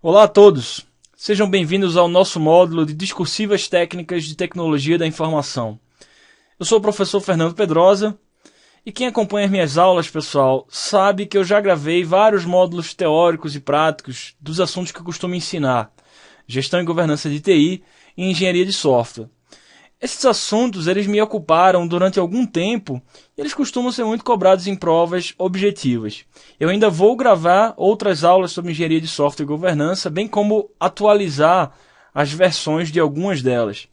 Olá a todos, sejam bem-vindos ao nosso módulo de Discursivas Técnicas de Tecnologia da Informação. Eu sou o professor Fernando Pedrosa e quem acompanha as minhas aulas, pessoal, sabe que eu já gravei vários módulos teóricos e práticos dos assuntos que eu costumo ensinar: gestão e governança de TI e engenharia de software. Esses assuntos eles me ocuparam durante algum tempo e eles costumam ser muito cobrados em provas objetivas. Eu ainda vou gravar outras aulas sobre engenharia de software e governança, bem como atualizar as versões de algumas delas.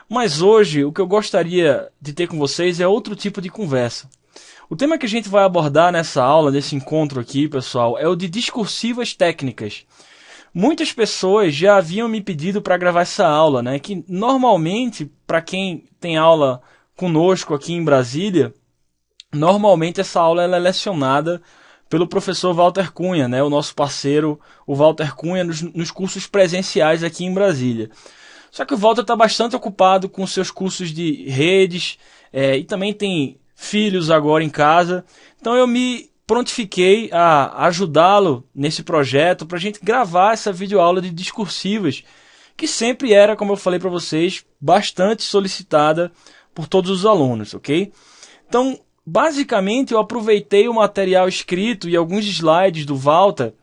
Mas hoje o que eu gostaria de ter com vocês é outro tipo de conversa. O tema que a gente vai abordar nessa aula, nesse encontro aqui, pessoal, é o de discursivas técnicas. Muitas pessoas já haviam me pedido para gravar essa aula, né? Que normalmente, para quem tem aula conosco aqui em Brasília, normalmente essa aula ela é lecionada pelo professor Walter Cunha, né? O nosso parceiro, o Walter Cunha, nos cursos presenciais aqui em Brasília. Só que o Walter está bastante ocupado com seus cursos de redes e também tem filhos agora em casa. Então eu me prontifiquei a ajudá-lo nesse projeto para a gente gravar essa videoaula de discursivas, que sempre era, como eu falei para vocês, bastante solicitada por todos os alunos, ok? Então, basicamente, eu aproveitei o material escrito e alguns slides do Walter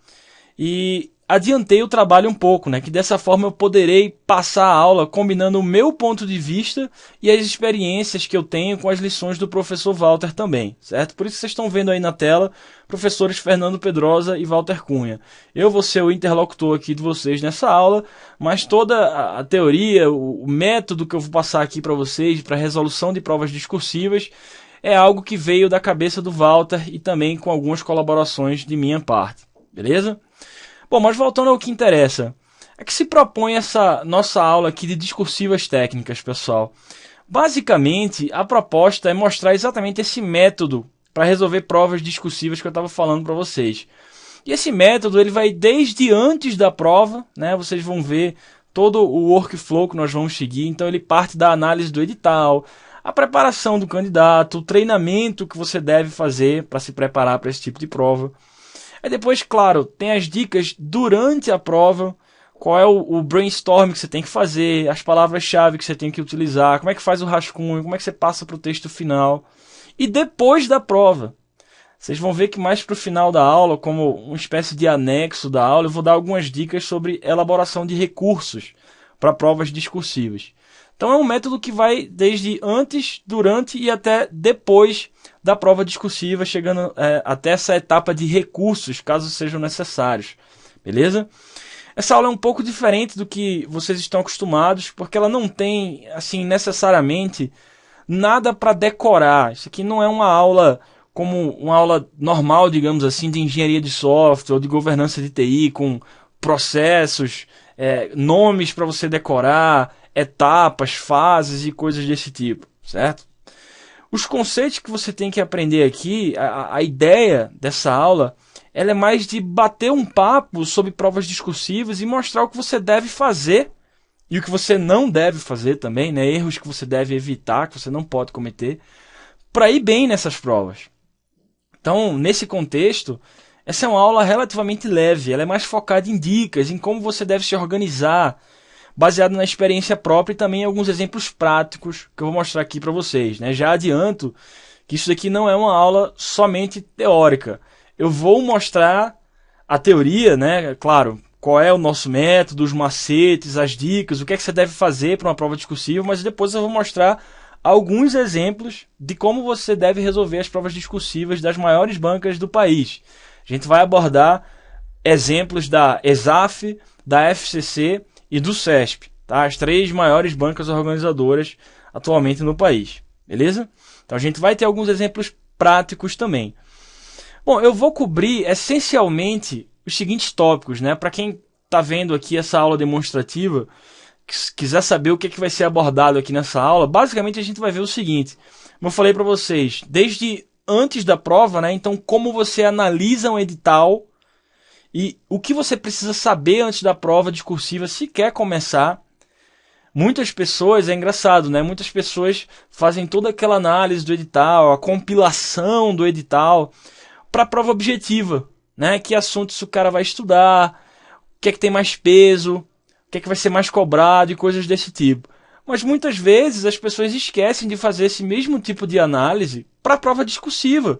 e adiantei o trabalho um pouco, né? Que dessa forma eu poderei passar a aula combinando o meu ponto de vista e as experiências que eu tenho com as lições do professor Walter também, certo? Por isso vocês estão vendo aí na tela professores Fernando Pedrosa e Walter Cunha. Eu vou ser o interlocutor aqui de vocês nessa aula, mas toda a teoria, o método que eu vou passar aqui para vocês para resolução de provas discursivas é algo que veio da cabeça do Walter e também com algumas colaborações de minha parte, beleza? Bom, mas voltando ao que interessa, é que se propõe essa nossa aula aqui de discursivas técnicas, pessoal. Basicamente, a proposta é mostrar exatamente esse método para resolver provas discursivas que eu estava falando para vocês. E esse método ele vai desde antes da prova, né? Vocês vão ver todo o workflow que nós vamos seguir. Então ele parte da análise do edital, a preparação do candidato, o treinamento que você deve fazer para se preparar para esse tipo de prova. Aí depois, claro, tem as dicas durante a prova, qual é o brainstorm que você tem que fazer, as palavras-chave que você tem que utilizar, como é que faz o rascunho, como é que você passa para o texto final. E depois da prova, vocês vão ver que mais para o final da aula, como uma espécie de anexo da aula, eu vou dar algumas dicas sobre elaboração de recursos para provas discursivas. Então é um método que vai desde antes, durante e até depois da prova discursiva, chegando até essa etapa de recursos, caso sejam necessários. Beleza? Essa aula é um pouco diferente do que vocês estão acostumados, porque ela não tem, assim, necessariamente nada para decorar. Isso aqui não é uma aula como uma aula normal, digamos assim, de engenharia de software ou de governança de TI, com processos, nomes para você decorar, etapas, fases e coisas desse tipo, certo? Os conceitos que você tem que aprender aqui, a ideia dessa aula, ela é mais de bater um papo sobre provas discursivas e mostrar o que você deve fazer e o que você não deve fazer também, né? Erros que você deve evitar, que você não pode cometer, para ir bem nessas provas. Então, nesse contexto, essa é uma aula relativamente leve, ela é mais focada em dicas, em como você deve se organizar, baseado na experiência própria e também em alguns exemplos práticos que eu vou mostrar aqui para vocês, né? Já adianto que isso aqui não é uma aula somente teórica. Eu vou mostrar a teoria, né? Claro, qual é o nosso método, os macetes, as dicas, o que é que você deve fazer para uma prova discursiva, mas depois eu vou mostrar alguns exemplos de como você deve resolver as provas discursivas das maiores bancas do país. A gente vai abordar exemplos da ESAF, da FCC e do CESP, tá? As 3 maiores bancas organizadoras atualmente no país, beleza? Então a gente vai ter alguns exemplos práticos também. Bom, eu vou cobrir essencialmente os seguintes tópicos, né? Para quem está vendo aqui essa aula demonstrativa, quiser saber o que vai ser abordado aqui nessa aula, basicamente a gente vai ver o seguinte, como eu falei para vocês, desde antes da prova, né? Então como você analisa um edital e o que você precisa saber antes da prova discursiva se quer começar. Muitas pessoas, é engraçado, né? Muitas pessoas fazem toda aquela análise do edital, a compilação do edital para a prova objetiva, né? Que assuntos o cara vai estudar, que é que tem mais peso, o que é que vai ser mais cobrado e coisas desse tipo. Mas muitas vezes as pessoas esquecem de fazer esse mesmo tipo de análise para a prova discursiva,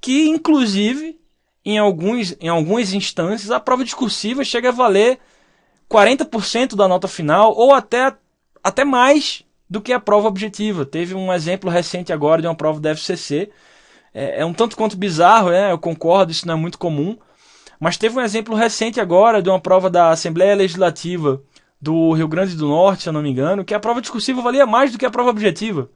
que inclusive em algumas instâncias a prova discursiva chega a valer 40% da nota final ou até mais do que a prova objetiva. Teve um exemplo recente agora de uma prova da FCC. É um tanto quanto bizarro, né? Eu concordo, isso não é muito comum. Mas teve um exemplo recente agora de uma prova da Assembleia Legislativa do Rio Grande do Norte, se eu não me engano, que a prova discursiva valia mais do que a prova objetiva.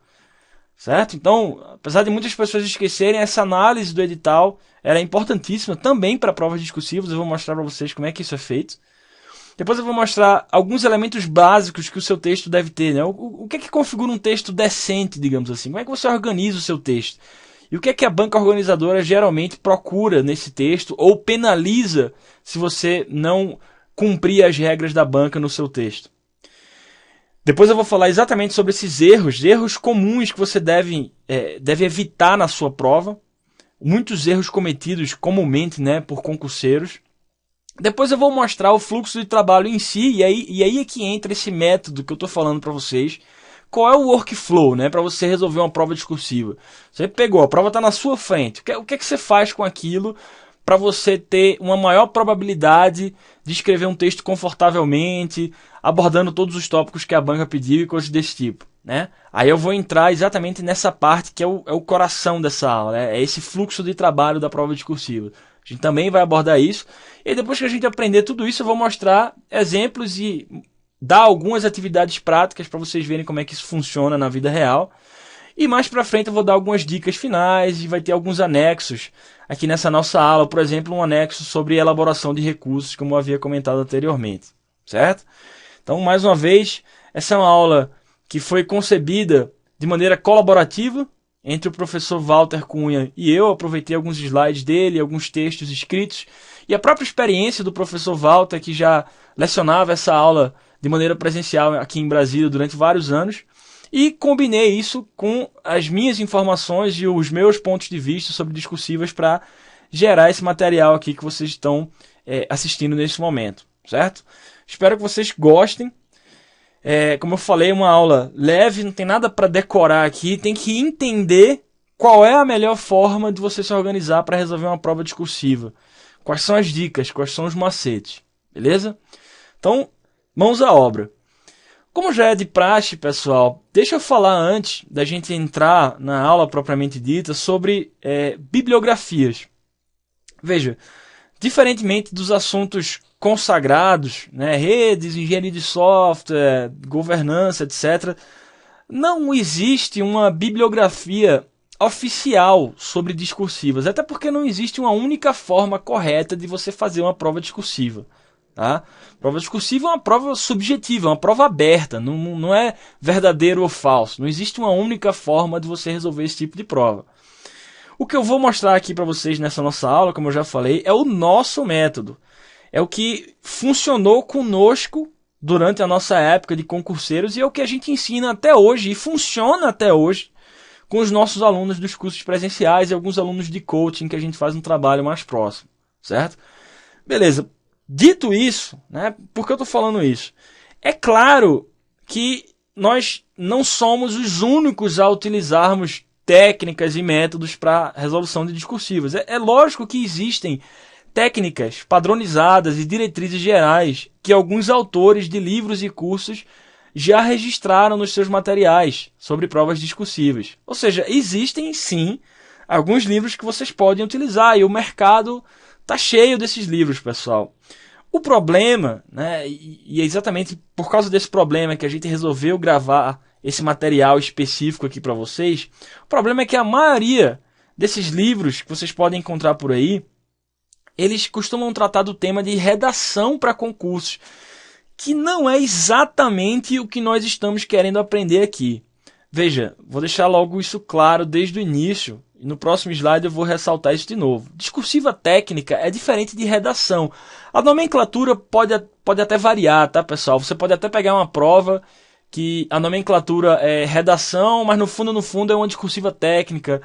Certo? Então, apesar de muitas pessoas esquecerem, essa análise do edital era importantíssima também para provas discursivas. Eu vou mostrar para vocês como é que isso é feito. Depois eu vou mostrar alguns elementos básicos que o seu texto deve ter, né? O que é que configura um texto decente, digamos assim? Como é que você organiza o seu texto? E o que é que a banca organizadora geralmente procura nesse texto ou penaliza se você não cumprir as regras da banca no seu texto? Depois eu vou falar exatamente sobre esses erros comuns que você deve evitar na sua prova. Muitos erros cometidos comumente, né, por concurseiros. Depois eu vou mostrar o fluxo de trabalho em si, e aí é que entra esse método que eu estou falando para vocês. Qual é o workflow, né, para você resolver uma prova discursiva? Você pegou, a prova está na sua frente. O que é que você faz com aquilo para você ter uma maior probabilidade de escrever um texto confortavelmente, abordando todos os tópicos que a banca pediu e coisas desse tipo, né? Aí eu vou entrar exatamente nessa parte que é o coração dessa aula, né? É esse fluxo de trabalho da prova discursiva. A gente também vai abordar isso. E depois que a gente aprender tudo isso, eu vou mostrar exemplos e dar algumas atividades práticas para vocês verem como é que isso funciona na vida real. E mais para frente eu vou dar algumas dicas finais e vai ter alguns anexos aqui nessa nossa aula. Por exemplo, um anexo sobre elaboração de recursos, como eu havia comentado anteriormente. Certo? Então, mais uma vez, essa é uma aula que foi concebida de maneira colaborativa entre o professor Walter Cunha e eu. Aproveitei alguns slides dele, alguns textos escritos e a própria experiência do professor Walter, que já lecionava essa aula de maneira presencial aqui em Brasília durante vários anos, e combinei isso com as minhas informações e os meus pontos de vista sobre discursivas para gerar esse material aqui que vocês estão assistindo nesse momento, certo? Espero que vocês gostem. Como eu falei, uma aula leve, não tem nada para decorar aqui, tem que entender qual é a melhor forma de você se organizar para resolver uma prova discursiva. Quais são as dicas, quais são os macetes, beleza? Então, mãos à obra. Como já é de praxe, pessoal, deixa eu falar antes da gente entrar na aula propriamente dita sobre bibliografias. Veja, diferentemente dos assuntos consagrados, né, redes, engenharia de software, governança, etc., não existe uma bibliografia oficial sobre discursivas, até porque não existe uma única forma correta de você fazer uma prova discursiva. Tá? Prova discursiva é uma prova subjetiva, uma prova aberta, não é verdadeiro ou falso. Não existe uma única forma de você resolver esse tipo de prova. O que eu vou mostrar aqui para vocês nessa nossa aula, como eu já falei, é o nosso método. É o que funcionou conosco durante a nossa época de concurseiros e é o que a gente ensina até hoje e funciona até hoje com os nossos alunos dos cursos presenciais e alguns alunos de coaching que a gente faz um trabalho mais próximo, certo? Beleza. Dito isso, né, por que eu estou falando isso? É claro que nós não somos os únicos a utilizarmos técnicas e métodos para resolução de discursivas. É lógico que existem técnicas padronizadas e diretrizes gerais que alguns autores de livros e cursos já registraram nos seus materiais sobre provas discursivas. Ou seja, existem sim alguns livros que vocês podem utilizar e o mercado está cheio desses livros, pessoal. O problema, né, e é exatamente por causa desse problema que a gente resolveu gravar esse material específico aqui para vocês, o problema é que a maioria desses livros que vocês podem encontrar por aí, eles costumam tratar do tema de redação para concursos, que não é exatamente o que nós estamos querendo aprender aqui. Veja, vou deixar logo isso claro desde o início, e no próximo slide eu vou ressaltar isso de novo. Discursiva técnica é diferente de redação. A nomenclatura pode até variar, tá, pessoal? Você pode até pegar uma prova que a nomenclatura é redação, mas no fundo é uma discursiva técnica.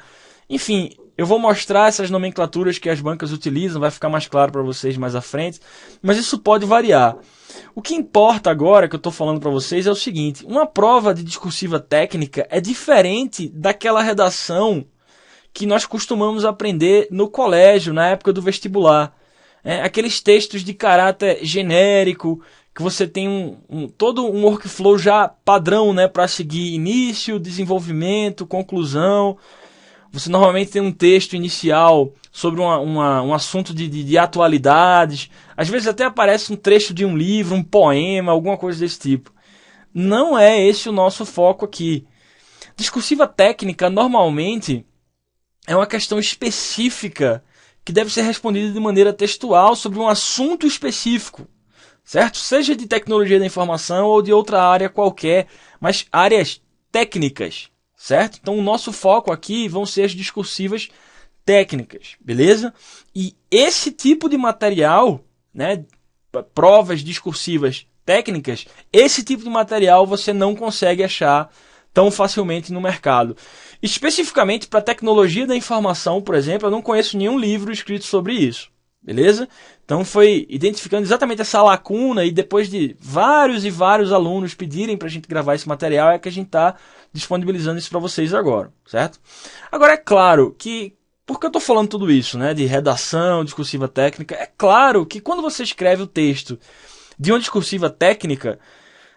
Enfim, eu vou mostrar essas nomenclaturas que as bancas utilizam, vai ficar mais claro para vocês mais à frente, mas isso pode variar. O que importa agora que eu estou falando para vocês é o seguinte: uma prova de discursiva técnica é diferente daquela redação que nós costumamos aprender no colégio, na época do vestibular. Aqueles textos de caráter genérico, que você tem todo um workflow já padrão, né, para seguir: início, desenvolvimento, conclusão. Você normalmente tem um texto inicial sobre um assunto de atualidades. Às vezes até aparece um trecho de um livro, um poema, alguma coisa desse tipo. Não é esse o nosso foco aqui. Discursiva técnica, normalmente, é uma questão específica que deve ser respondida de maneira textual sobre um assunto específico, certo? Seja de tecnologia da informação ou de outra área qualquer, mas áreas técnicas, certo? Então o nosso foco aqui vão ser as discursivas técnicas, beleza? E esse tipo de material, né, provas discursivas técnicas, esse tipo de material você não consegue achar tão facilmente no mercado. Especificamente para tecnologia da informação, por exemplo, eu não conheço nenhum livro escrito sobre isso, beleza? Então foi identificando exatamente essa lacuna, e depois de vários e vários alunos pedirem para a gente gravar esse material, é que a gente está disponibilizando isso para vocês agora, certo? Agora é claro que, por que eu estou falando tudo isso, né, de redação, discursiva técnica? É claro que quando você escreve o texto de uma discursiva técnica,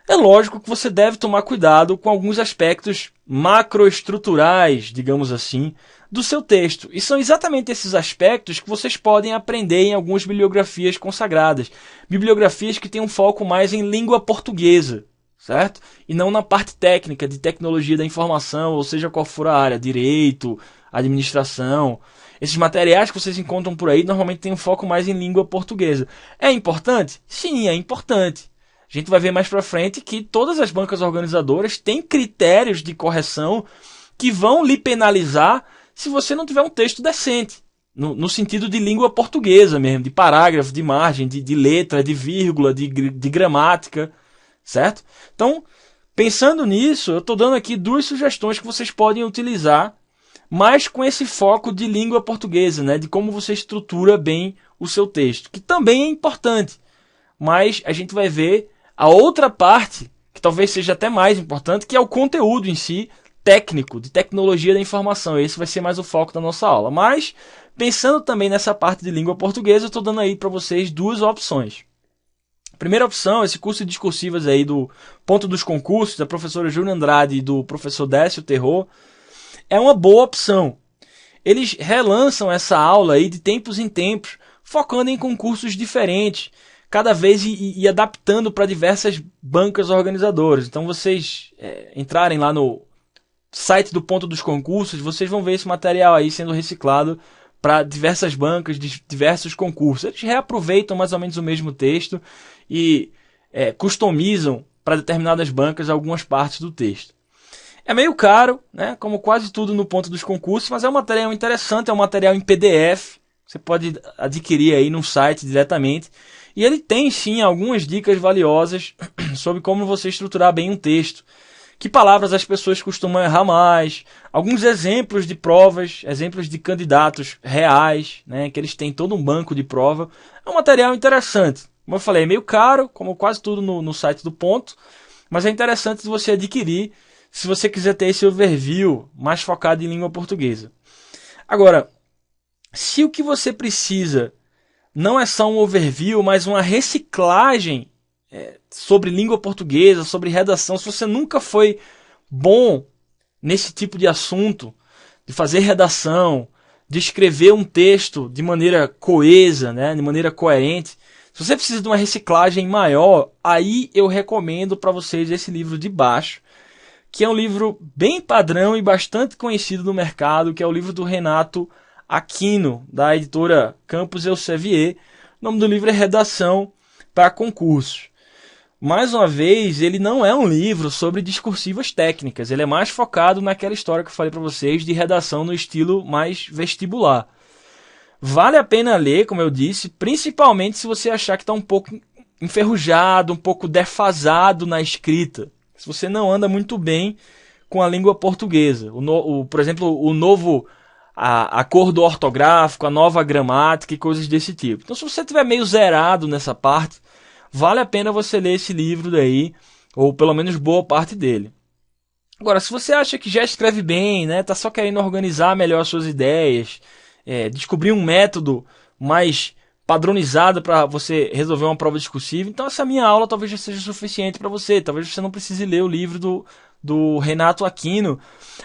é lógico que você deve tomar cuidado com alguns aspectos macroestruturais, digamos assim, do seu texto. E são exatamente esses aspectos que vocês podem aprender em algumas bibliografias consagradas. Bibliografias que têm um foco mais em língua portuguesa, certo? E não na parte técnica, de tecnologia da informação, ou seja qual for a área, direito, administração. Esses materiais que vocês encontram por aí normalmente têm um foco mais em língua portuguesa. É importante? Sim, é importante. A gente vai ver mais para frente que todas as bancas organizadoras têm critérios de correção que vão lhe penalizar se você não tiver um texto decente, no sentido de língua portuguesa mesmo, de parágrafo, de margem, de letra, de vírgula, de gramática, certo? Então, pensando nisso, eu estou dando aqui duas sugestões que vocês podem utilizar, mas com esse foco de língua portuguesa, né, de como você estrutura bem o seu texto, que também é importante, mas a gente vai ver a outra parte, que talvez seja até mais importante, que é o conteúdo em si, técnico, de tecnologia da informação. Esse vai ser mais o foco da nossa aula. Mas, pensando também nessa parte de língua portuguesa, eu estou dando aí para vocês duas opções. Primeira opção, esse curso de discursivas aí do Ponto dos Concursos, da professora Júlia Andrade e do professor Décio Terror, é uma boa opção. Eles relançam essa aula aí de tempos em tempos, focando em concursos diferentes, cada vez e adaptando para diversas bancas organizadoras. Então vocês entrarem lá no site do Ponto dos Concursos, vocês vão ver esse material aí sendo reciclado para diversas bancas, de diversos concursos. Eles reaproveitam mais ou menos o mesmo texto e customizam para determinadas bancas algumas partes do texto. É meio caro, né, como quase tudo no Ponto dos Concursos, mas é um material interessante, é um material em PDF. Você pode adquirir aí no site diretamente. E ele tem sim algumas dicas valiosas sobre como você estruturar bem um texto. Que palavras as pessoas costumam errar mais. Alguns exemplos de provas, exemplos de candidatos reais, né, que eles têm todo um banco de prova. É um material interessante. Como eu falei, é meio caro, como quase tudo no site do Ponto. Mas é interessante de você adquirir se você quiser ter esse overview mais focado em língua portuguesa. Agora, se o que você precisa não é só um overview, mas uma reciclagem sobre língua portuguesa, sobre redação, se você nunca foi bom nesse tipo de assunto, de fazer redação, de escrever um texto de maneira coesa, né, de maneira coerente, se você precisa de uma reciclagem maior, aí eu recomendo para vocês esse livro de baixo, que é um livro bem padrão e bastante conhecido no mercado, que é o livro do Renato Aquino, da editora Campos Elsevier. O nome do livro é Redação para Concursos. Mais uma vez, ele não é um livro sobre discursivas técnicas, ele é mais focado naquela história que eu falei para vocês de redação no estilo mais vestibular. Vale a pena ler, como eu disse, principalmente se você achar que está um pouco enferrujado, um pouco defasado na escrita. Se você não anda muito bem com a língua portuguesa. Por exemplo, o novo a acordo ortográfico, a nova gramática e coisas desse tipo. Então, se você estiver meio zerado nessa parte, vale a pena você ler esse livro daí, ou pelo menos boa parte dele. Agora, se você acha que já escreve bem, né, tá só querendo organizar melhor as suas ideias, descobrir um método mais padronizado para você resolver uma prova discursiva, então essa minha aula talvez já seja suficiente para você. Talvez você não precise ler o livro do Renato Aquino.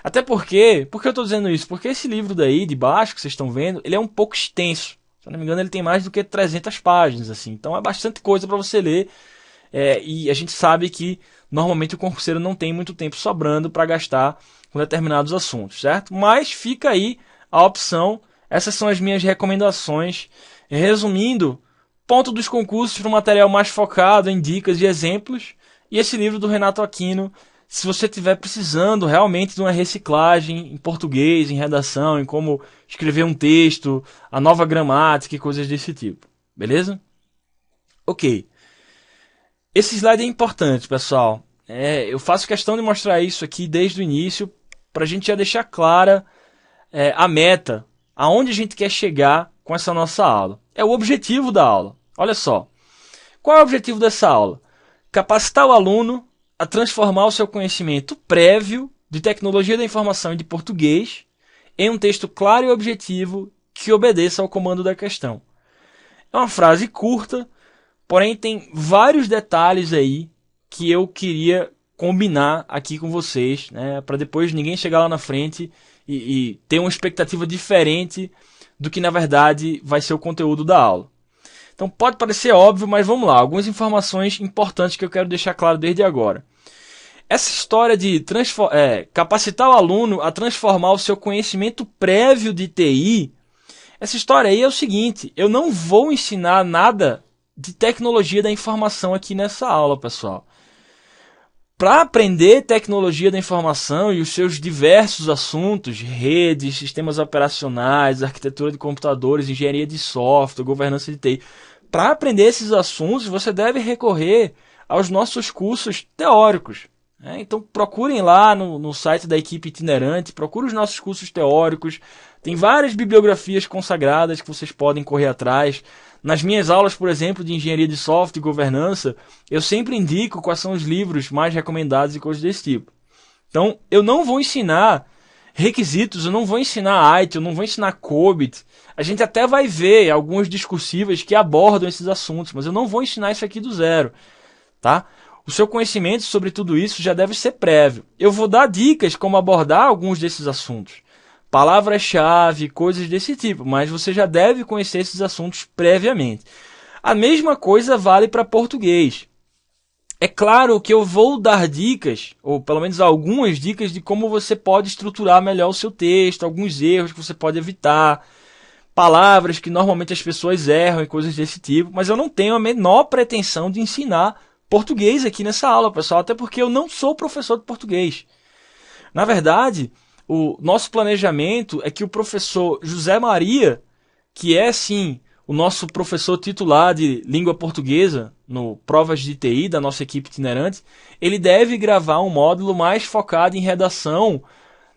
Até porque eu estou dizendo isso? Porque esse livro daí, de baixo, que vocês estão vendo, ele é um pouco extenso. Se eu não me engano, ele tem mais do que 300 páginas, assim. Então é bastante coisa para você ler. E a gente sabe que normalmente o concurseiro não tem muito tempo sobrando para gastar com determinados assuntos, certo? Mas fica aí a opção. Essas são as minhas recomendações. Resumindo, ponto dos concursos para um material mais focado em dicas e exemplos. E esse livro do Renato Aquino, se você estiver precisando realmente de uma reciclagem em português, em redação, em como escrever um texto, a nova gramática e coisas desse tipo. Beleza? Ok. Esse slide é importante, pessoal. Eu faço questão de mostrar isso aqui desde o início, para a gente já deixar clara a meta, aonde a gente quer chegar com essa nossa aula. É o objetivo da aula. Olha só. Qual é o objetivo dessa aula? Capacitar o aluno a transformar o seu conhecimento prévio de tecnologia da informação e de português em um texto claro e objetivo que obedeça ao comando da questão. É uma frase curta, porém tem vários detalhes aí que eu queria combinar aqui com vocês, né, para depois ninguém chegar lá na frente e ter uma expectativa diferente do que na verdade vai ser o conteúdo da aula. Então pode parecer óbvio, mas vamos lá, algumas informações importantes que eu quero deixar claro desde agora. Essa história de capacitar o aluno a transformar o seu conhecimento prévio de TI, essa história aí é o seguinte: eu não vou ensinar nada de tecnologia da informação aqui nessa aula, pessoal. Para aprender tecnologia da informação e os seus diversos assuntos, redes, sistemas operacionais, arquitetura de computadores, engenharia de software, governança de TI, para aprender esses assuntos, você deve recorrer aos nossos cursos teóricos. Então procurem lá no site da equipe itinerante, procurem os nossos cursos teóricos. Tem várias bibliografias consagradas que vocês podem correr atrás. Nas minhas aulas, por exemplo, de engenharia de software e governança, eu sempre indico quais são os livros mais recomendados e coisas desse tipo. Então, eu não vou ensinar requisitos, eu não vou ensinar IT, eu não vou ensinar COBIT. A gente até vai ver algumas discursivas que abordam esses assuntos, mas eu não vou ensinar isso aqui do zero, tá? O seu conhecimento sobre tudo isso já deve ser prévio. Eu vou dar dicas como abordar alguns desses assuntos. Palavras-chave, coisas desse tipo, mas você já deve conhecer esses assuntos previamente. A mesma coisa vale para português. É claro que eu vou dar dicas, ou pelo menos algumas dicas, de como você pode estruturar melhor o seu texto, alguns erros que você pode evitar, palavras que normalmente as pessoas erram e coisas desse tipo, mas eu não tenho a menor pretensão de ensinar português aqui nessa aula, pessoal, até porque eu não sou professor de português. Na verdade, o nosso planejamento é que o professor José Maria, que é sim o nosso professor titular de língua portuguesa no Provas de TI da nossa equipe itinerante, ele deve gravar um módulo mais focado em redação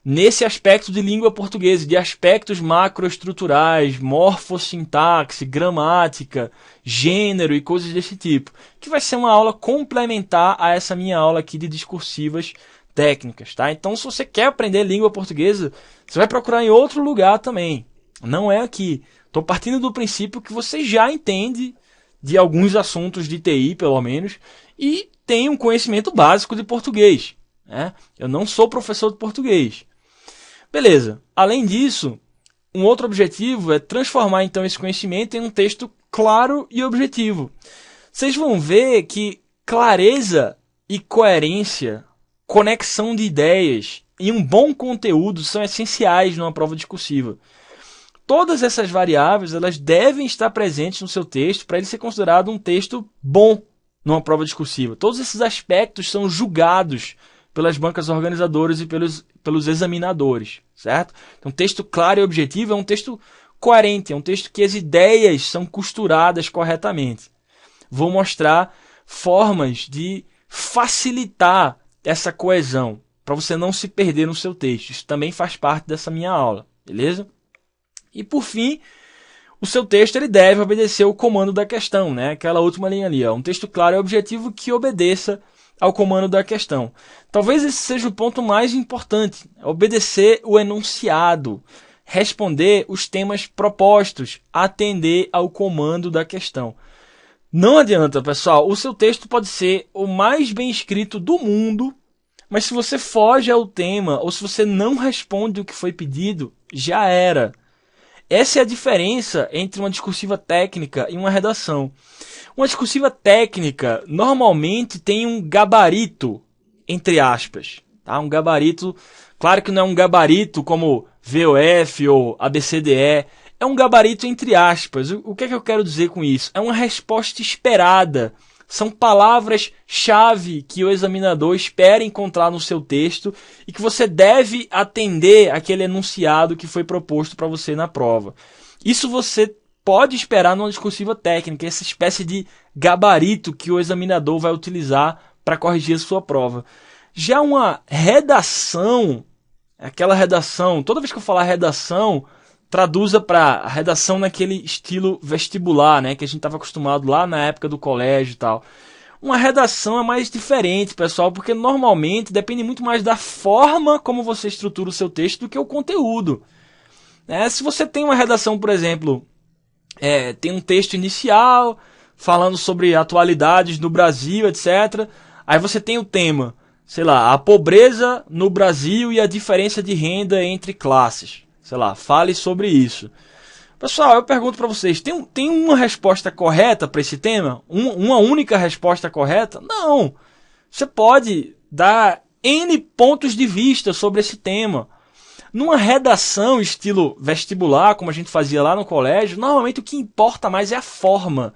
nesse aspecto de língua portuguesa, de aspectos macroestruturais, morfossintaxe, gramática, gênero e coisas desse tipo, que vai ser uma aula complementar a essa minha aula aqui de discursivas técnicas, tá? Então, se você quer aprender língua portuguesa, você vai procurar em outro lugar também, não é aqui. Estou partindo do princípio que você já entende de alguns assuntos de TI, pelo menos, e tem um conhecimento básico de português, né? Eu não sou professor de português. Beleza. Além disso, um outro objetivo é transformar então esse conhecimento em um texto claro e objetivo. Vocês vão ver que clareza e coerência, conexão de ideias e um bom conteúdo são essenciais numa prova discursiva. Todas essas variáveis elas devem estar presentes no seu texto para ele ser considerado um texto bom numa prova discursiva. Todos esses aspectos são julgados pelas bancas organizadoras e pelos examinadores, certo? Então, um texto claro e objetivo é um texto coerente, é um texto que as ideias são costuradas corretamente. Vou mostrar formas de facilitar essa coesão, para você não se perder no seu texto. Isso também faz parte dessa minha aula, beleza? E por fim, o seu texto ele deve obedecer o comando da questão, né? Aquela última linha ali, ó. Um texto claro e objetivo que obedeça ao comando da questão. Talvez esse seja o ponto mais importante, obedecer o enunciado, responder os temas propostos, atender ao comando da questão. Não adianta, pessoal, o seu texto pode ser o mais bem escrito do mundo, mas se você foge ao tema ou se você não responde o que foi pedido, já era. Essa é a diferença entre uma discursiva técnica e uma redação. Uma discursiva técnica normalmente tem um gabarito, entre aspas. Tá? Um gabarito, claro que não é um gabarito como VOF ou ABCDE, é um gabarito entre aspas. O que é que eu quero dizer com isso? É uma resposta esperada. São palavras-chave que o examinador espera encontrar no seu texto e que você deve atender aquele enunciado que foi proposto para você na prova. Isso você pode esperar numa discursiva técnica, essa espécie de gabarito que o examinador vai utilizar para corrigir a sua prova. Já uma redação, aquela redação, toda vez que eu falar redação, traduza para redação naquele estilo vestibular, né, que a gente estava acostumado lá na época do colégio e tal. Uma redação é mais diferente, pessoal, porque normalmente depende muito mais da forma como você estrutura o seu texto do que o conteúdo. Se você tem uma redação, por exemplo, tem um texto inicial falando sobre atualidades no Brasil, etc. Aí você tem o tema, sei lá, a pobreza no Brasil e a diferença de renda entre classes. Sei lá, fale sobre isso. Pessoal, eu pergunto para vocês, tem uma resposta correta para esse tema? Uma única resposta correta? Não. Você pode dar N pontos de vista sobre esse tema. Numa redação estilo vestibular, como a gente fazia lá no colégio, normalmente o que importa mais é a forma.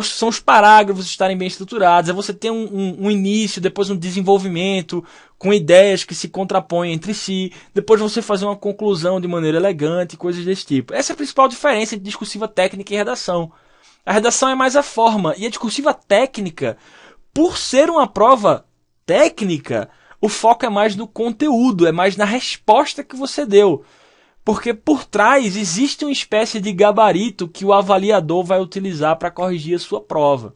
São os parágrafos estarem bem estruturados, é você ter um início, depois um desenvolvimento, com ideias que se contrapõem entre si, depois você fazer uma conclusão de maneira elegante, coisas desse tipo. Essa é a principal diferença entre discursiva técnica e redação. A redação é mais a forma, e a discursiva técnica, por ser uma prova técnica, o foco é mais no conteúdo, é mais na resposta que você deu. Porque por trás existe uma espécie de gabarito que o avaliador vai utilizar para corrigir a sua prova.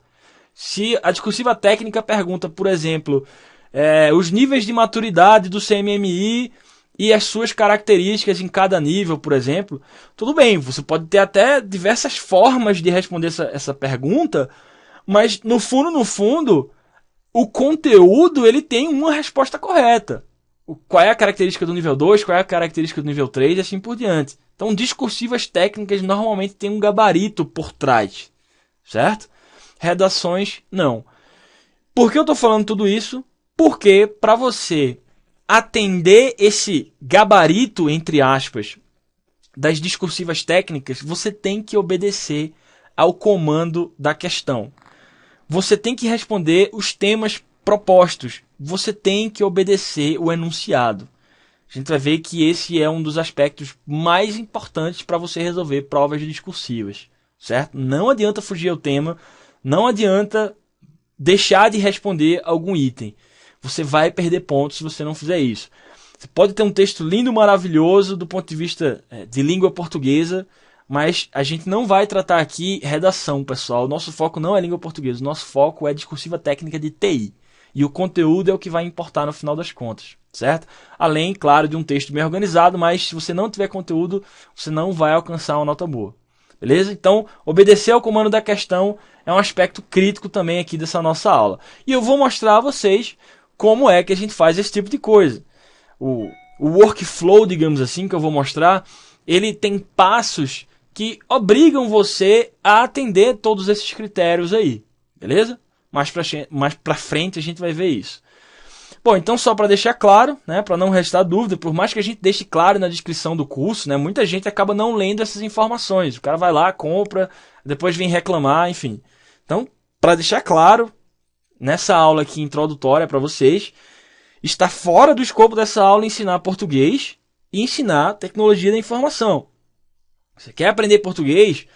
Se a discursiva técnica pergunta, por exemplo, os níveis de maturidade do CMMI e as suas características em cada nível, por exemplo, tudo bem, você pode ter até diversas formas de responder essa pergunta, mas no fundo, o conteúdo ele tem uma resposta correta. Qual é a característica do nível 2, qual é a característica do nível 3 e assim por diante. Então, discursivas técnicas normalmente têm um gabarito por trás, certo? Redações, não. Por que eu estou falando tudo isso? Porque para você atender esse gabarito, entre aspas, das discursivas técnicas, você tem que obedecer ao comando da questão. Você tem que responder os temas propostos. Você tem que obedecer o enunciado. A gente vai ver que esse é um dos aspectos mais importantes para você resolver provas discursivas, certo? Não adianta fugir ao tema, não adianta deixar de responder algum item. Você vai perder pontos se você não fizer isso. Você pode ter um texto lindo, maravilhoso do ponto de vista de língua portuguesa, mas a gente não vai tratar aqui redação, pessoal. O nosso foco não é língua portuguesa, o nosso foco é discursiva técnica de TI. E o conteúdo é o que vai importar no final das contas, certo? Além, claro, de um texto bem organizado, mas se você não tiver conteúdo, você não vai alcançar uma nota boa. Beleza? Então, obedecer ao comando da questão é um aspecto crítico também aqui dessa nossa aula. E eu vou mostrar a vocês como é que a gente faz esse tipo de coisa. O workflow, digamos assim, que eu vou mostrar, ele tem passos que obrigam você a atender todos esses critérios aí. Beleza? Mais pra frente a gente vai ver isso. Bom, então só para deixar claro, né, para não restar dúvida, por mais que a gente deixe claro na descrição do curso, né, muita gente acaba não lendo essas informações. O cara vai lá, compra, depois vem reclamar, enfim. Então, para deixar claro, nessa aula aqui introdutória para vocês, está fora do escopo dessa aula ensinar português e ensinar tecnologia da informação. Você quer aprender português?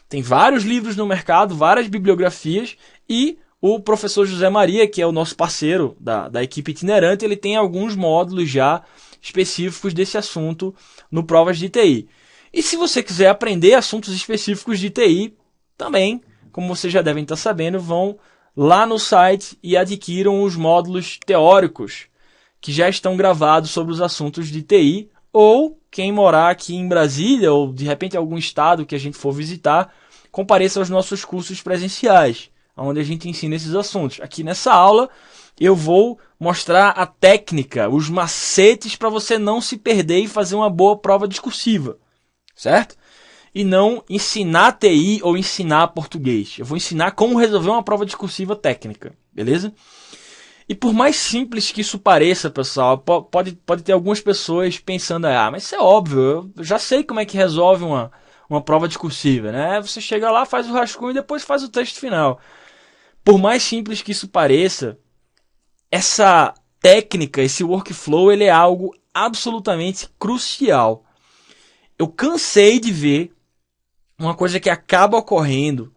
Tem vários livros no mercado, várias bibliografias e o professor José Maria, que é o nosso parceiro da equipe itinerante, ele tem alguns módulos já específicos desse assunto no Provas de TI. E se você quiser aprender assuntos específicos de TI, também, como vocês já devem estar sabendo, vão lá no site e adquiram os módulos teóricos que já estão gravados sobre os assuntos de TI, ou quem morar aqui em Brasília, ou de repente algum estado que a gente for visitar, compareça aos nossos cursos presenciais, onde a gente ensina esses assuntos. Aqui nessa aula eu vou mostrar a técnica, os macetes para você não se perder e fazer uma boa prova discursiva, certo? E não ensinar TI ou ensinar português. Eu vou ensinar como resolver uma prova discursiva técnica, beleza? E por mais simples que isso pareça, pessoal, pode ter algumas pessoas pensando, mas isso é óbvio, eu já sei como é que resolve uma prova discursiva, né? Você chega lá, faz o rascunho e depois faz o texto final. Por mais simples que isso pareça, essa técnica, esse workflow, ele é algo absolutamente crucial. Eu cansei de ver uma coisa que acaba ocorrendo,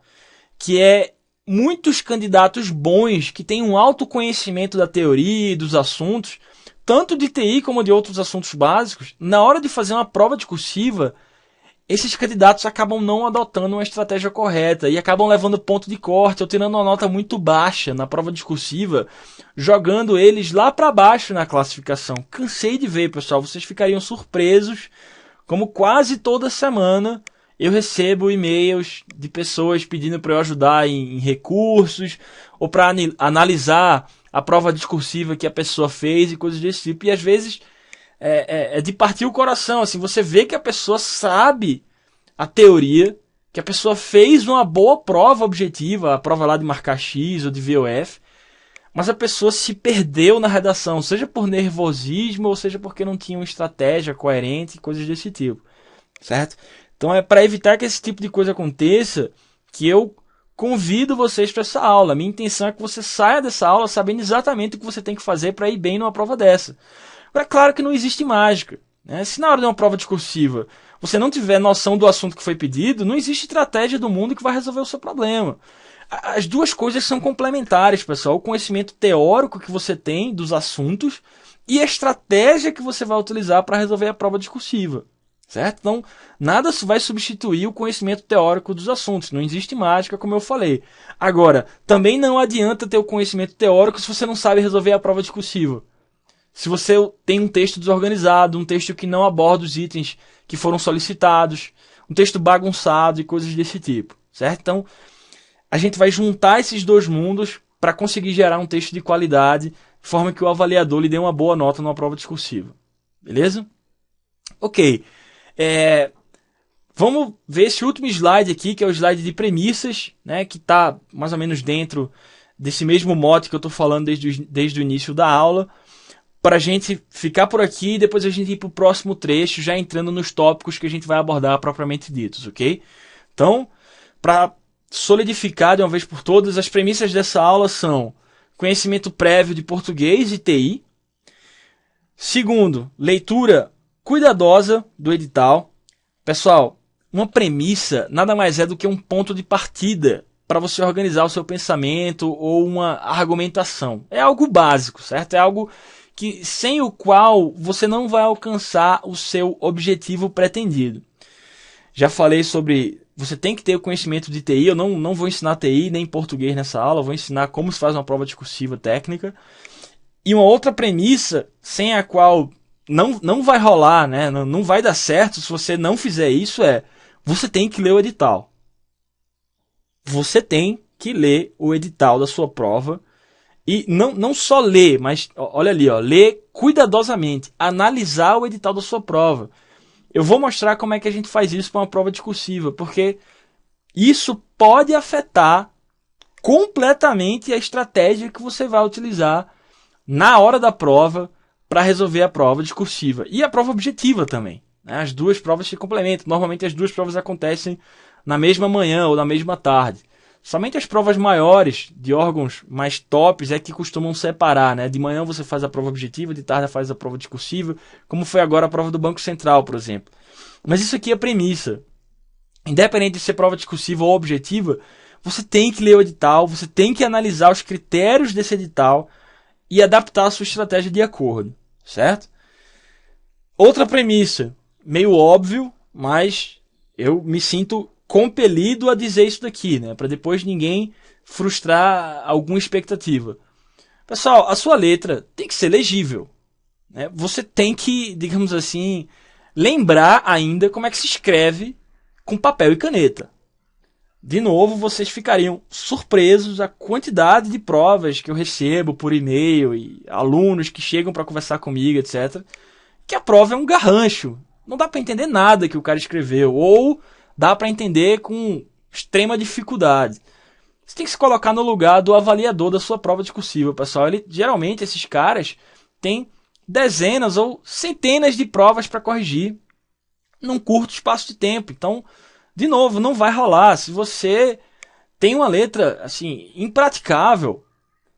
que é muitos candidatos bons, que têm um alto conhecimento da teoria e dos assuntos, tanto de TI como de outros assuntos básicos, na hora de fazer uma prova discursiva, esses candidatos acabam não adotando uma estratégia correta e acabam levando ponto de corte ou tirando uma nota muito baixa na prova discursiva, jogando eles lá para baixo na classificação. Cansei de ver, pessoal, vocês ficariam surpresos como quase toda semana eu recebo e-mails de pessoas pedindo para eu ajudar em recursos ou para analisar a prova discursiva que a pessoa fez e coisas desse tipo. E às vezes é de partir o coração. Assim, você vê que a pessoa sabe a teoria, que a pessoa fez uma boa prova objetiva, a prova lá de marcar X ou de VOF, mas a pessoa se perdeu na redação, seja por nervosismo ou seja porque não tinha uma estratégia coerente, coisas desse tipo, certo? Então é para evitar que esse tipo de coisa aconteça que eu convido vocês para essa aula. Minha intenção é que você saia dessa aula sabendo exatamente o que você tem que fazer para ir bem numa prova dessa. Agora, claro que não existe mágica, né? Se na hora de uma prova discursiva você não tiver noção do assunto que foi pedido, não existe estratégia do mundo que vai resolver o seu problema. As duas coisas são complementares, pessoal. O conhecimento teórico que você tem dos assuntos e a estratégia que você vai utilizar para resolver a prova discursiva. Certo? Então, nada vai substituir o conhecimento teórico dos assuntos. Não existe mágica, como eu falei. Agora, também não adianta ter o conhecimento teórico se você não sabe resolver a prova discursiva. Se você tem um texto desorganizado, um texto que não aborda os itens que foram solicitados, um texto bagunçado e coisas desse tipo. Certo? Então, a gente vai juntar esses dois mundos para conseguir gerar um texto de qualidade, de forma que o avaliador lhe dê uma boa nota numa prova discursiva. Beleza? Ok. Vamos ver esse último slide aqui, que é o slide de premissas, né, que está mais ou menos dentro desse mesmo mote que eu estou falando desde o início da aula, para a gente ficar por aqui e depois a gente ir para o próximo trecho, já entrando nos tópicos que a gente vai abordar propriamente ditos, ok? Então, para solidificar de uma vez por todas, as premissas dessa aula são conhecimento prévio de português e TI. Segundo, leitura cuidadosa do edital. Pessoal, uma premissa nada mais é do que um ponto de partida para você organizar o seu pensamento ou uma argumentação. É algo básico, certo? É algo que, sem o qual você não vai alcançar o seu objetivo pretendido. Já falei sobre você tem que ter o conhecimento de TI. Eu não vou ensinar TI nem português nessa aula, eu vou ensinar como se faz uma prova discursiva técnica. E uma outra premissa sem a qual não vai rolar, né? Não vai dar certo se você não fizer isso, você tem que ler o edital. Você tem que ler o edital da sua prova. E não só ler, mas olha ali, ler cuidadosamente. Analisar o edital da sua prova. Eu vou mostrar como é que a gente faz isso para uma prova discursiva, porque isso pode afetar completamente a estratégia que você vai utilizar na hora da prova para resolver a prova discursiva. E a prova objetiva também. Né? As duas provas se complementam. Normalmente as duas provas acontecem na mesma manhã ou na mesma tarde. Somente as provas maiores, de órgãos mais tops, é que costumam separar. Né? De manhã você faz a prova objetiva, de tarde faz a prova discursiva, como foi agora a prova do Banco Central, por exemplo. Mas isso aqui é premissa. Independente de ser prova discursiva ou objetiva, você tem que ler o edital, você tem que analisar os critérios desse edital e adaptar a sua estratégia de acordo, certo? Outra premissa, meio óbvio, mas eu me sinto compelido a dizer isso daqui, né? Para depois ninguém frustrar alguma expectativa. Pessoal, a sua letra tem que ser legível, né? Você tem que, digamos assim, lembrar ainda como é que se escreve com papel e caneta. De novo, vocês ficariam surpresos a quantidade de provas que eu recebo por e-mail e alunos que chegam para conversar comigo, etc. Que a prova é um garrancho. Não dá para entender nada que o cara escreveu, ou dá para entender com extrema dificuldade. Você tem que se colocar no lugar do avaliador da sua prova discursiva, pessoal. Geralmente, esses caras têm dezenas ou centenas de provas para corrigir num curto espaço de tempo. Então, de novo, não vai rolar. Se você tem uma letra assim impraticável,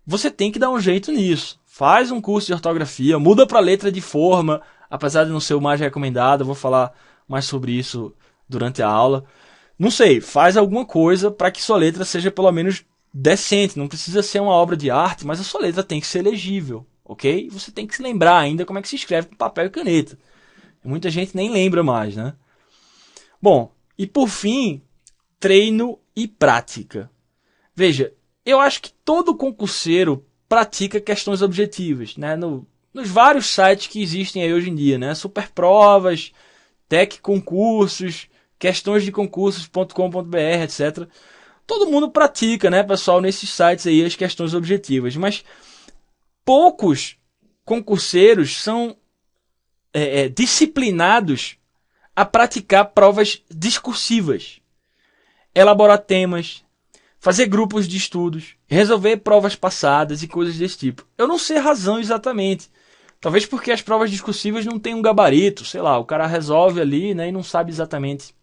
você tem que dar um jeito nisso. Faz um curso de ortografia, muda para letra de forma, apesar de não ser o mais recomendado. Eu vou falar mais sobre isso durante a aula. Não sei, faz alguma coisa para que sua letra seja pelo menos decente. Não precisa ser uma obra de arte, mas a sua letra tem que ser legível, ok? Você tem que se lembrar ainda como é que se escreve com papel e caneta. Muita gente nem lembra mais, né? Bom, e por fim, treino e prática. Veja, eu acho que todo concurseiro pratica questões objetivas, né? Nos vários sites que existem aí hoje em dia, né? Superprovas, Tec Concursos, questõesdeconcursos.com.br, etc. Todo mundo pratica, né, pessoal, nesses sites aí as questões objetivas, mas poucos concurseiros são disciplinados a praticar provas discursivas, elaborar temas, fazer grupos de estudos, resolver provas passadas e coisas desse tipo. Eu não sei a razão exatamente. Talvez porque as provas discursivas não têm um gabarito, sei lá, o cara resolve ali, né, e não sabe exatamente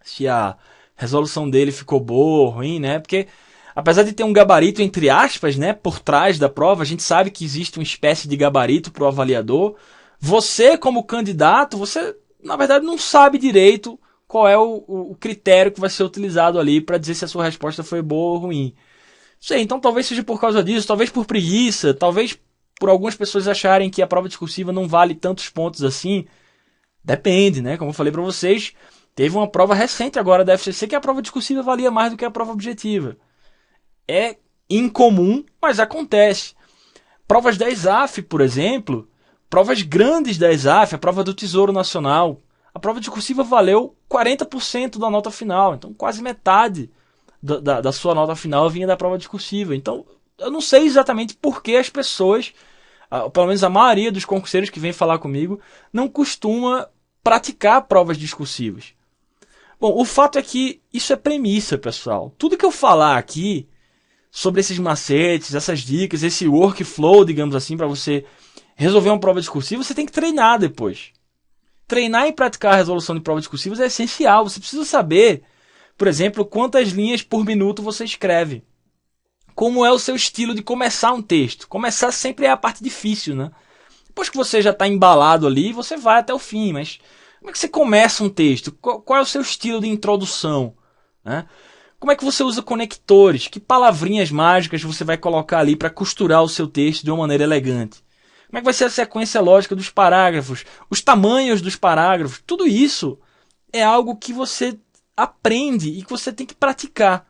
se a resolução dele ficou boa ou ruim, né? Porque apesar de ter um gabarito entre aspas, né, por trás da prova, a gente sabe que existe uma espécie de gabarito para o avaliador. Você, como candidato, você na verdade não sabe direito qual é o critério que vai ser utilizado ali para dizer se a sua resposta foi boa ou ruim. Sei, então talvez seja por causa disso, talvez por preguiça, talvez por algumas pessoas acharem que a prova discursiva não vale tantos pontos assim. Depende, né? Como eu falei para vocês, teve uma prova recente agora da FCC que a prova discursiva valia mais do que a prova objetiva. É incomum, mas acontece. Provas da ESAF, por exemplo, provas grandes da ESAF, a prova do Tesouro Nacional, a prova discursiva valeu 40% da nota final, então quase metade da sua nota final vinha da prova discursiva. Então, eu não sei exatamente por que as pessoas, pelo menos a maioria dos concurseiros que vem falar comigo, não costuma praticar provas discursivas. Bom, o fato é que isso é premissa, pessoal. Tudo que eu falar aqui sobre esses macetes, essas dicas, esse workflow, digamos assim, para você resolver uma prova discursiva, você tem que treinar depois. Treinar e praticar a resolução de provas discursivas é essencial. Você precisa saber, por exemplo, quantas linhas por minuto você escreve. Como é o seu estilo de começar um texto. Começar sempre é a parte difícil, né? Depois que você já está embalado ali, você vai até o fim. Mas como é que você começa um texto? Qual é o seu estilo de introdução? Né? Como é que você usa conectores? Que palavrinhas mágicas você vai colocar ali para costurar o seu texto de uma maneira elegante? Como é que vai ser a sequência lógica dos parágrafos? Os tamanhos dos parágrafos? Tudo isso é algo que você aprende e que você tem que praticar.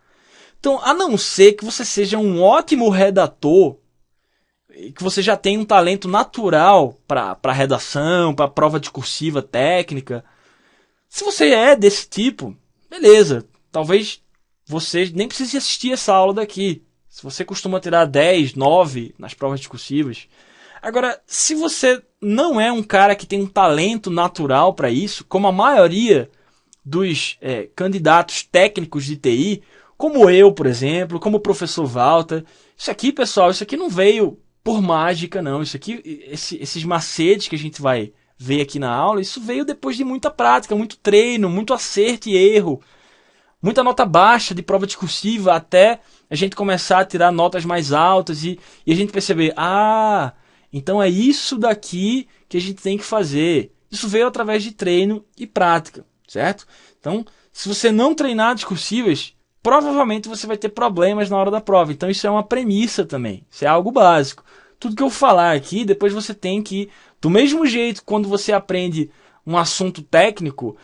Então, a não ser que você seja um ótimo redator, que você já tenha um talento natural para redação, para prova discursiva técnica, se você é desse tipo, beleza. Talvez você nem precise assistir essa aula daqui. Se você costuma tirar 10, 9 nas provas discursivas. Agora, se você não é um cara que tem um talento natural para isso, como a maioria dos candidatos técnicos de TI, como eu, por exemplo, como o professor Walter, isso aqui, pessoal, isso aqui não veio por mágica, não. Isso aqui, esses macetes que a gente vai ver aqui na aula, isso veio depois de muita prática, muito treino, muito acerto e erro, muita nota baixa de prova discursiva, até a gente começar a tirar notas mais altas e a gente perceber, então é isso daqui que a gente tem que fazer. Isso veio através de treino e prática, certo? Então, se você não treinar discursivas, provavelmente você vai ter problemas na hora da prova. Então isso é uma premissa também, isso é algo básico. Tudo que eu falar aqui, depois você tem que, do mesmo jeito quando você aprende um assunto técnico,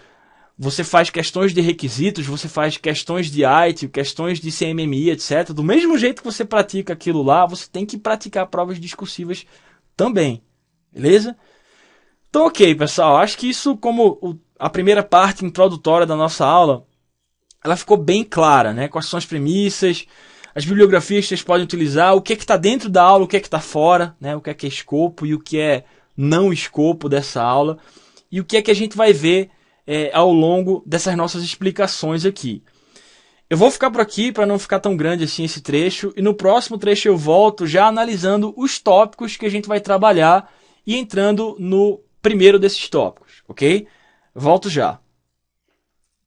você faz questões de requisitos, você faz questões de IT, questões de CMMI, etc. Do mesmo jeito que você pratica aquilo lá, você tem que praticar provas discursivas também. Beleza? Então, ok, pessoal. Acho que isso, como a primeira parte introdutória da nossa aula, ela ficou bem clara, né? Quais são as premissas, as bibliografias que vocês podem utilizar, o que é que está dentro da aula, o que é que está fora, né? O que é escopo e o que é não escopo dessa aula, e o que é que a gente vai ver ao longo dessas nossas explicações aqui. Eu vou ficar por aqui para não ficar tão grande assim esse trecho, e no próximo trecho eu volto já analisando os tópicos que a gente vai trabalhar e entrando no primeiro desses tópicos, ok? Volto já.